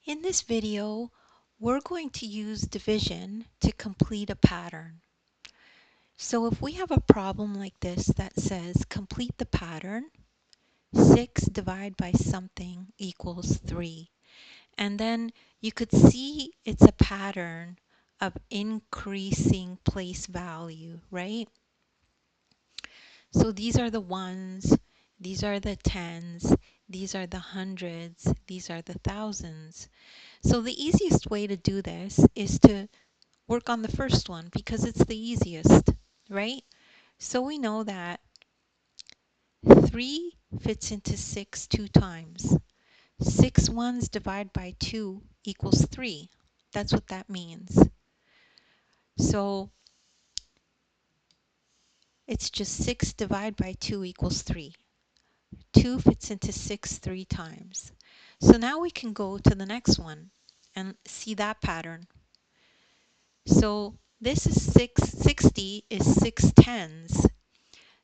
In this video, we're going to use division to complete a pattern. So if we have a problem like this that says complete the pattern, 6 divided by something equals 3. And then you could see it's a pattern of increasing place value, right? So these are the ones, these are the tens, these are the hundreds, these are the thousands. So the easiest way to do this is to work on the first one because it's the easiest, right? So we know that 3 fits into 6 two times. 6 ones divided by 2 equals 3. That's what that means. So it's just 6 divided by 2 equals 3. 2 fits into 6 three times. So now we can go to the next one and see that pattern. So this is 60 is 6 tens.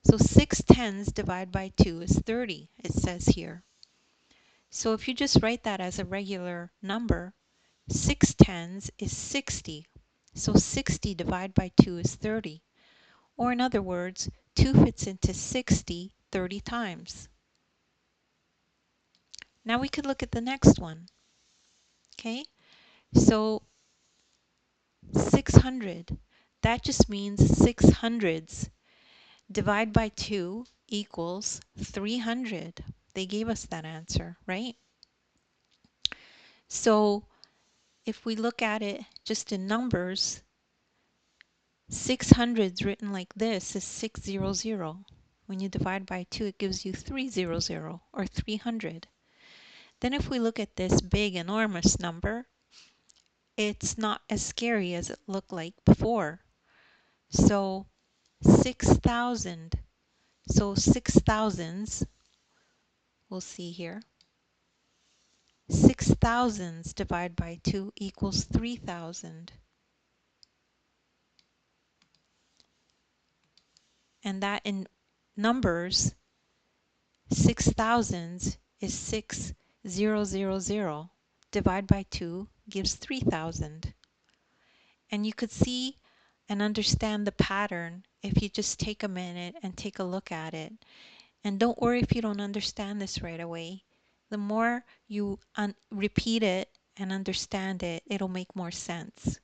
So 6 tens divided by 2 is 30, it says here. So if you just write that as a regular number, 6 tens is 60. So 60 divided by 2 is 30. Or in other words, 2 fits into 60 30 times. Now we could look at the next one. Okay, so 600, that just means 6 hundreds. Divide by 2 equals 300. They gave us that answer, right? So if we look at it just in numbers, 600s written like this is 600. When you divide by 2, it gives you 300 or 300. Then if we look at this big, enormous number, it's not as scary as it looked like before. So 6,000. So 6,000s, we'll see here. 6,000s divided by 2 equals 3,000. And that in numbers, 6,000s is 6,000. Divide by 2 gives 3,000. And you could see and understand the pattern if you just take a minute and take a look at it. And don't worry if you don't understand this right away. The more you repeat it and understand it, it'll make more sense.